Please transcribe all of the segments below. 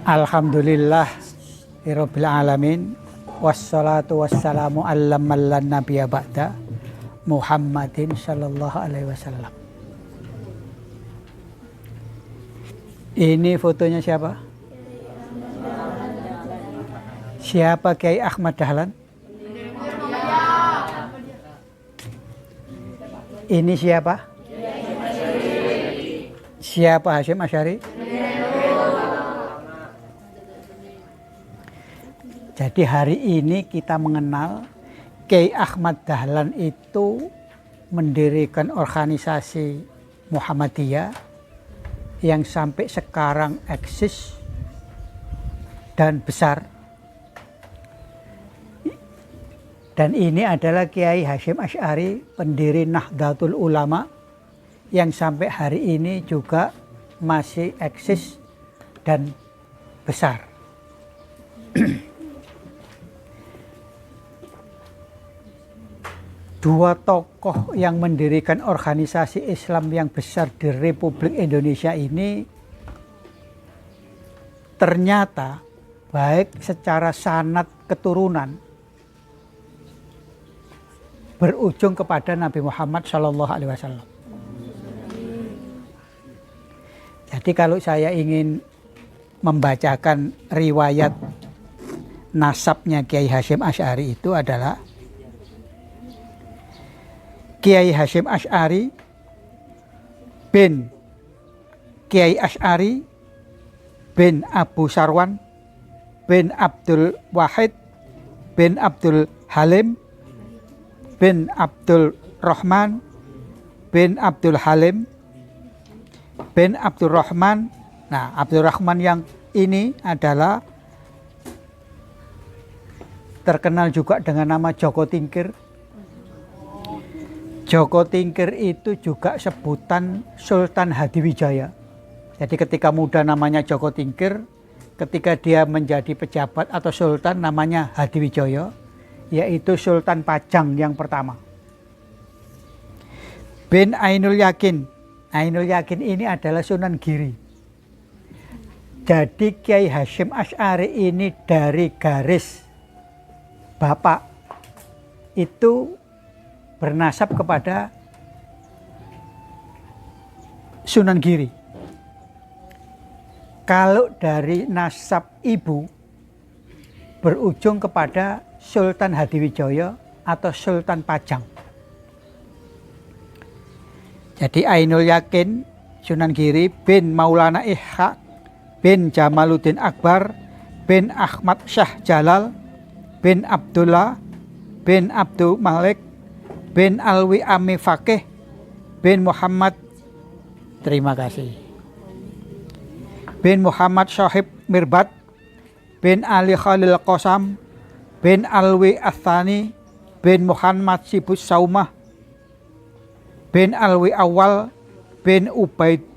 Alhamdulillah Rabbil alamin. Wassalatu wassalamu ala man la nabiyya ba'da Muhammadin sallallahu alaihi wasallam. Ini fotonya siapa? Siapa Kiai Ahmad Dahlan? Ini siapa? Siapa Hasyim Asy'ari? Jadi hari ini kita mengenal Kiai Ahmad Dahlan itu mendirikan organisasi Muhammadiyah yang sampai sekarang eksis dan besar. Dan ini adalah Kiai Hasyim Asy'ari, pendiri Nahdlatul Ulama yang sampai hari ini juga masih eksis dan besar. Dua tokoh yang mendirikan organisasi Islam yang besar di Republik Indonesia ini ternyata baik secara sanad keturunan berujung kepada Nabi Muhammad SAW. Jadi kalau saya ingin membacakan riwayat nasabnya Kiai Hasyim Asy'ari itu adalah Kiai Hasyim Asy'ari bin Kiai Asy'ari bin Abu Sarwan bin Abdul Wahid bin Abdul Halim bin Abdul Rahman bin Abdul Halim bin Abdul Rahman. Nah, Abdul Rahman yang ini adalah terkenal juga dengan nama Joko Tingkir. Joko Tingkir itu juga sebutan Sultan Hadiwijaya. Jadi ketika muda namanya Joko Tingkir, ketika dia menjadi pejabat atau sultan namanya Hadiwijaya, yaitu Sultan Pajang yang pertama. Bin Ainul Yakin. Ainul Yakin ini adalah Sunan Giri. Jadi Kiai Hasyim Asy'ari ini dari garis bapak itu bernasab kepada Sunan Giri. Kalau dari nasab ibu berujung kepada Sultan Hadiwijaya atau Sultan Pajang. Jadi Ainul Yakin Sunan Giri bin Maulana Ishaq bin Jamaluddin Akbar bin Ahmad Syah Jalal bin Abdullah bin Abdul Malik bin Alwi Ami Fakih bin Muhammad, terima kasih, bin Muhammad Syahib Mirbat bin Ali Khalil Qasam bin Alwi Athani bin Muhammad Sibus Saumah bin Alwi Awal bin Ubaidullah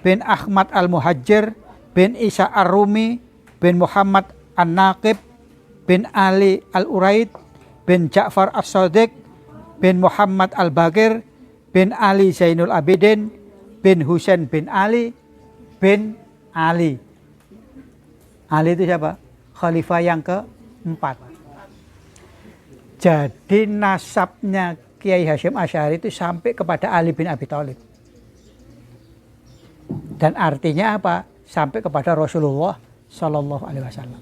bin Ahmad Al-Muhajir bin Isa Ar-Rumi bin Muhammad An-Naqib bin Ali Al-Uraid bin Ja'far As-Sadiq bin Muhammad Al-Bakir bin Ali Zainul Abidin bin Husain bin Ali bin Ali. Ali itu siapa? Khalifah yang keempat. Jadi nasabnya Kiai Hasyim Asy'ari itu sampai kepada Ali bin Abi Thalib. Dan artinya apa? Sampai kepada Rasulullah Shallallahu Alaihi Wasallam.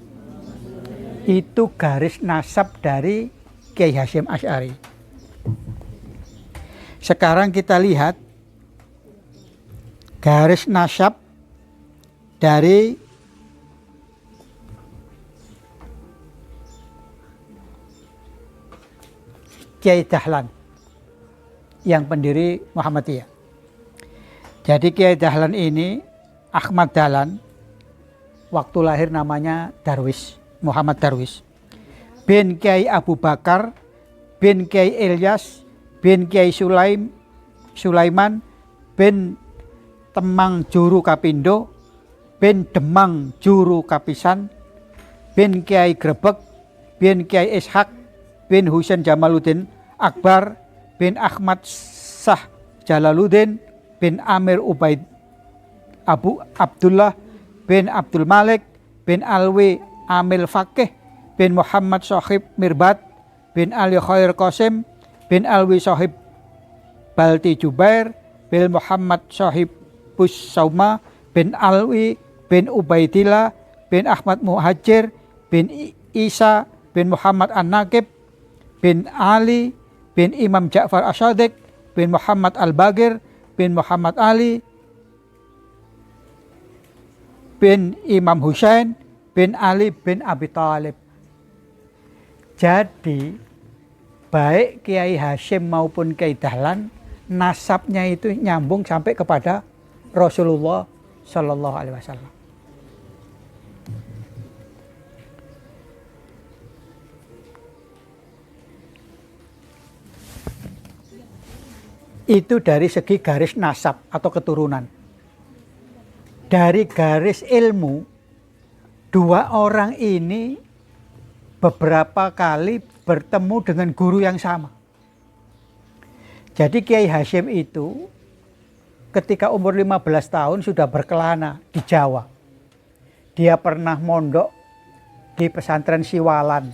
Itu garis nasab dari Kiai Hasyim Asy'ari. Sekarang kita lihat garis nasab dari Kiai Dahlan yang pendiri Muhammadiyah. Jadi Kiai Dahlan ini, Ahmad Dahlan, waktu lahir namanya Darwis, Muhammad Darwis, bin Kiai Abu Bakar bin Kiai Ilyas bin Kiai Sulaiman bin Temang Juru Kapindo bin Demang Juru Kapisan bin Kiai Grebek bin Kiai Ishak bin Husain Jamaluddin Akbar bin Ahmad Shah Jalaluddin bin Amir Ubaid Abu Abdullah bin Abdul Malik bin Alwi Amil Fakih bin Muhammad Sohib Mirbat bin Ali Khair Qasim bin Alwi Sohib Balti Jubair bin Muhammad Sohib Sauma bin Alwi bin Ubaidillah bin Ahmad Muhajir bin Isa bin Muhammad An-Naqib bin Ali bin Imam Ja'far As-Shadiq bin Muhammad Al-Bagir bin Muhammad Ali bin Imam Husain bin Ali bin Abi Thalib. Jadi baik Kiai Hasyim maupun Kiai Dahlan nasabnya itu nyambung sampai kepada Rasulullah Shallallahu Alaihi Wasallam. Itu dari segi garis nasab atau keturunan. Dari garis ilmu, dua orang ini beberapa kali bertemu dengan guru yang sama. Jadi Kiai Hasyim itu ketika umur 15 tahun sudah berkelana di Jawa. Dia pernah mondok di pesantren Siwalan.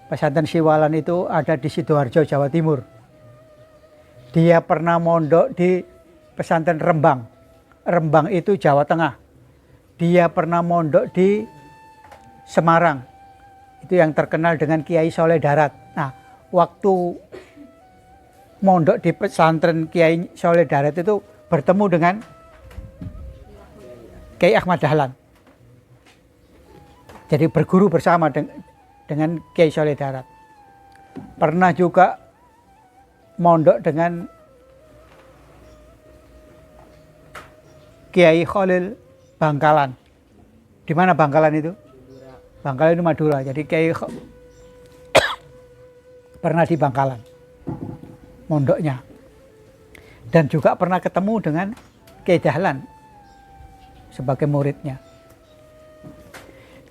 Pesantren Siwalan itu ada di Sidoarjo, Jawa Timur. Dia pernah mondok di pesantren Rembang. Rembang itu Jawa Tengah. Dia pernah mondok di Semarang. Itu yang terkenal dengan Kiai Soleh Darat. Nah, waktu mondok di pesantren Kiai Soleh Darat itu bertemu dengan Kiai Ahmad Dahlan. Jadi berguru bersama dengan Kiai Soleh Darat. Pernah juga mondok dengan Kiai Khalil Bangkalan. Di mana Bangkalan itu? Bangkalan itu Madura. Jadi Kiai pernah di Bangkalan mondoknya. Dan juga pernah ketemu dengan Kiai Dahlan sebagai muridnya.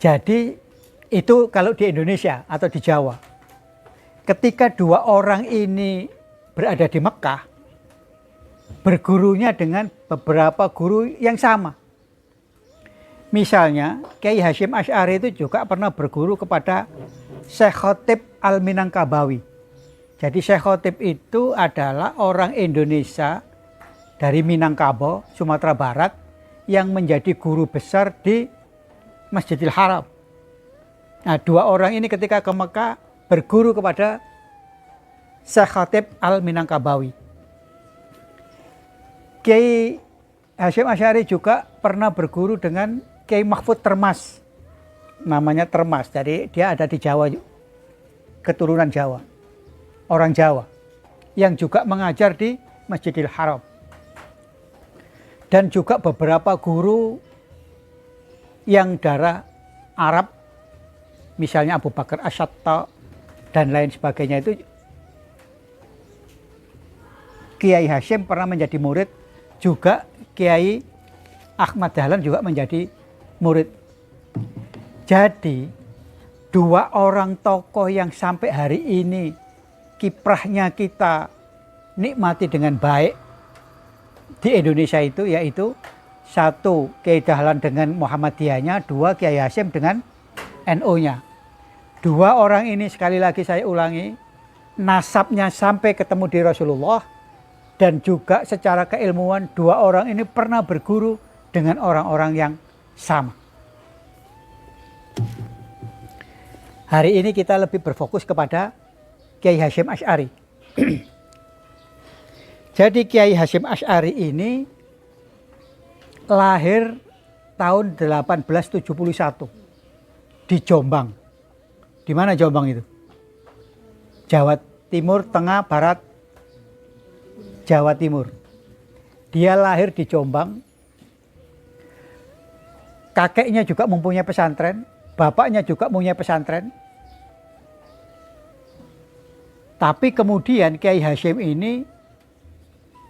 Jadi itu kalau di Indonesia atau di Jawa. Ketika dua orang ini berada di Mekah, bergurunya dengan beberapa guru yang sama. Misalnya Kiai Hasyim Asy'ari itu juga pernah berguru kepada Syekh Khotib Al-Minangkabawi. Jadi Syekh Khotib itu adalah orang Indonesia dari Minangkabau, Sumatera Barat, yang menjadi guru besar di Masjidil Haram. Nah, dua orang ini ketika ke Mekah berguru kepada Syekh Khotib Al-Minangkabawi. Kiai Hasyim Asy'ari juga pernah berguru dengan Kiai Mahfud Termas. Namanya Termas, jadi dia ada di Jawa, keturunan Jawa. Orang Jawa yang juga mengajar di Masjidil Haram. Dan juga beberapa guru yang darah Arab, misalnya Abu Bakar Asy-Syatta dan lain sebagainya, itu Kiai Hasyim pernah menjadi murid. Juga Kiai Ahmad Dahlan juga menjadi murid. Jadi dua orang tokoh yang sampai hari ini kiprahnya kita nikmati dengan baik di Indonesia itu, yaitu satu Kiai Dahlan dengan Muhammadiyahnya, dua Kiai Hasyim dengan NU-nya. Dua orang ini, sekali lagi saya ulangi, nasabnya sampai ketemu di Rasulullah, dan juga secara keilmuan dua orang ini pernah berguru dengan orang-orang yang sama. Hari ini kita lebih berfokus kepada Kiai Hasyim Asy'ari. Jadi Kiai Hasyim Asy'ari ini lahir tahun 1871 di Jombang. Di mana Jombang itu? Jawa Timur, Tengah, Barat, Jawa Timur. Dia lahir di Jombang. Kakeknya juga mempunyai pesantren, bapaknya juga mempunyai pesantren. Tapi kemudian Kiai Hasyim ini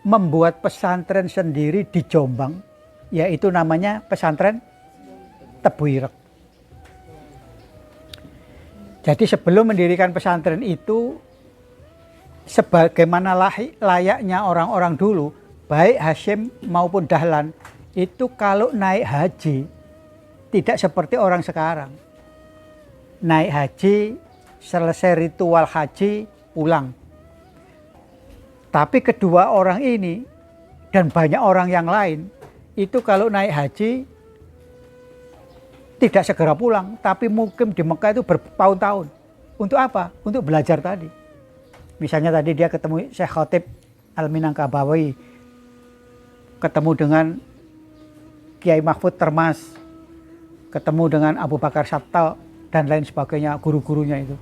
membuat pesantren sendiri di Jombang, yaitu namanya pesantren Tebu Irek. Jadi sebelum mendirikan pesantren itu, sebagaimana layaknya orang-orang dulu, baik Hasyim maupun Dahlan, itu kalau naik haji tidak seperti orang sekarang. Naik haji, selesai ritual haji, pulang. Tapi kedua orang ini dan banyak orang yang lain itu kalau naik haji tidak segera pulang, tapi mukim di Mekah itu bertahun-tahun. Untuk apa? Untuk belajar tadi. Misalnya tadi dia ketemu Syekh Khatib Al-Minangkabawi, ketemu dengan Kiai Mahfud Termas, ketemu dengan Abu Bakar Sattal dan lain sebagainya, guru-gurunya itu.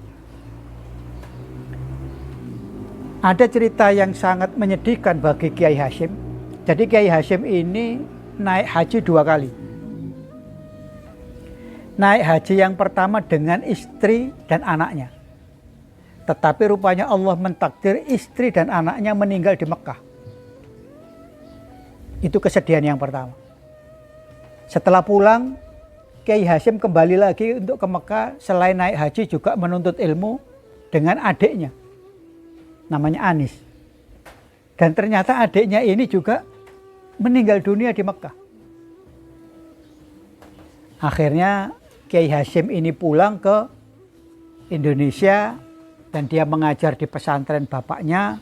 Ada cerita yang sangat menyedihkan bagi Kiai Hasyim. Jadi Kiai Hasyim ini naik haji 2 kali. Naik haji yang pertama dengan istri dan anaknya. Tetapi rupanya Allah mentakdir istri dan anaknya meninggal di Mekah. Itu kesedihan yang pertama. Setelah pulang, Kiai Hasyim kembali lagi untuk ke Mekah. Selain naik haji juga menuntut ilmu dengan adiknya. Namanya Anis. Dan ternyata adiknya ini juga meninggal dunia di Mekah. Akhirnya Kiai Hasyim ini pulang ke Indonesia dan dia mengajar di pesantren bapaknya.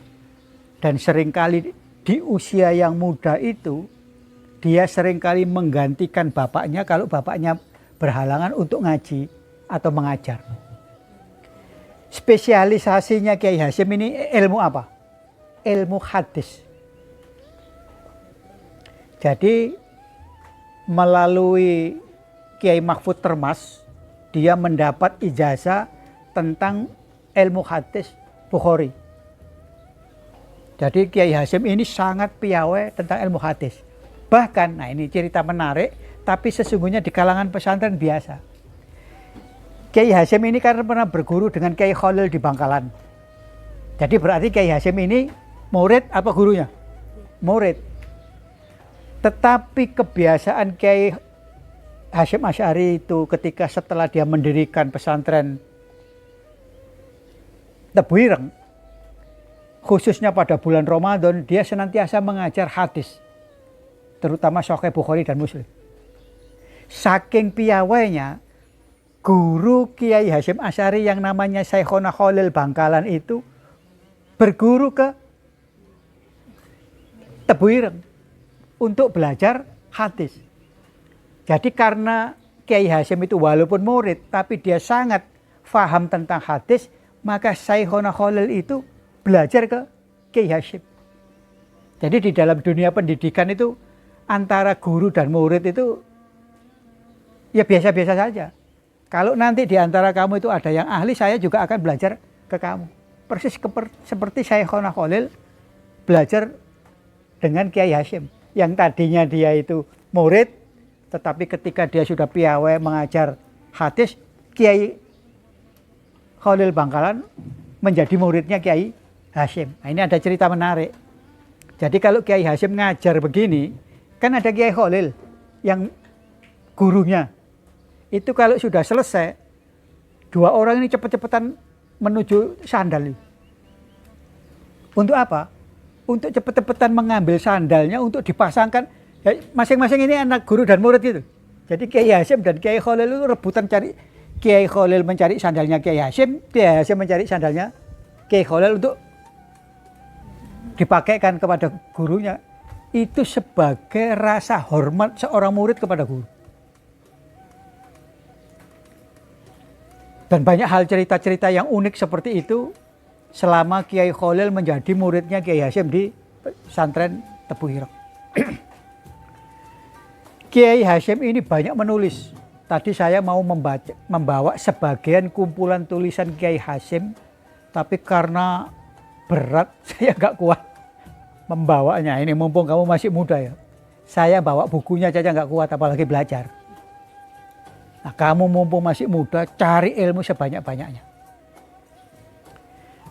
Dan seringkali di usia yang muda itu dia seringkali menggantikan bapaknya kalau bapaknya berhalangan untuk ngaji atau mengajar. Spesialisasinya Kiai Hasyim ini ilmu apa? Ilmu hadis. Jadi melalui Kiai Mahfud Termas dia mendapat ijazah tentang ilmu hadis Bukhari. Jadi Kiai Hasyim ini sangat piawai tentang ilmu hadis. Bahkan, nah ini cerita menarik, tapi sesungguhnya di kalangan pesantren biasa. Kiai Hasyim ini karena pernah berguru dengan Kiai Khalil di Bangkalan. Jadi berarti Kiai Hasyim ini murid apa gurunya? Murid. Tetapi kebiasaan Kiai Hasyim Asy'ari itu ketika setelah dia mendirikan pesantren Tebu Ireng, khususnya pada bulan Ramadan, dia senantiasa mengajar hadis, terutama Sahih Bukhari dan Muslim. Saking piawainya, guru Kiai Hasyim Asy'ari yang namanya Syekhona Khalil Bangkalan itu berguru ke Tebu Ireng untuk belajar hadis. Jadi karena Kiai Hasyim itu walaupun murid, tapi dia sangat faham tentang hadis, maka Syekhona Khalil itu belajar ke Kiai Hasyim. Jadi di dalam dunia pendidikan itu antara guru dan murid itu ya biasa-biasa saja. Kalau nanti di antara kamu itu ada yang ahli, saya juga akan belajar ke kamu. Persis seperti Syekhona Khalil belajar dengan Kiai Hasyim. Yang tadinya dia itu murid, tetapi ketika dia sudah piawai mengajar hadis, Kiai Khalil Bangkalan menjadi muridnya Kiai Hasyim. Nah, ini ada cerita menarik. Jadi kalau Kiai Hasyim ngajar begini, kan ada Kiai Khalil yang gurunya. Itu kalau sudah selesai, 2 orang ini cepet-cepetan menuju sandal. Untuk apa? Untuk cepet-cepetan mengambil sandalnya untuk dipasangkan. Ya, masing-masing ini anak guru dan murid gitu. Jadi Kiai Hasyim dan Kiai Khalil itu rebutan cari. Kiai Khalil mencari sandalnya Kiai Hasyim, Kiai Hasyim mencari sandalnya Kiai Khalil untuk dipakaikan kepada gurunya. Itu sebagai rasa hormat seorang murid kepada guru. Dan banyak hal cerita-cerita yang unik seperti itu selama Kiai Khalil menjadi muridnya Kiai Hasyim di pesantren Tebu Ireng. Kiai Hasyim ini banyak menulis. Tadi saya mau membawa sebagian kumpulan tulisan Kiai Hasyim, tapi karena berat saya nggak kuat membawanya. Ini mumpung kamu masih muda ya, saya bawa bukunya saja nggak kuat, apalagi belajar. Nah, kamu mumpung masih muda, cari ilmu sebanyak-banyaknya.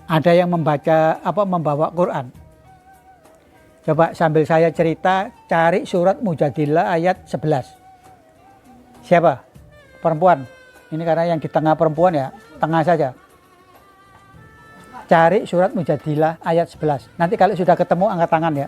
Ada yang membawa Quran. Coba sambil saya cerita, cari surat Mujadilah ayat 11. Siapa? Perempuan. Ini karena yang di tengah perempuan ya, tengah saja. Cari surat Mujadilah ayat 11. Nanti kalau sudah ketemu angkat tangan ya.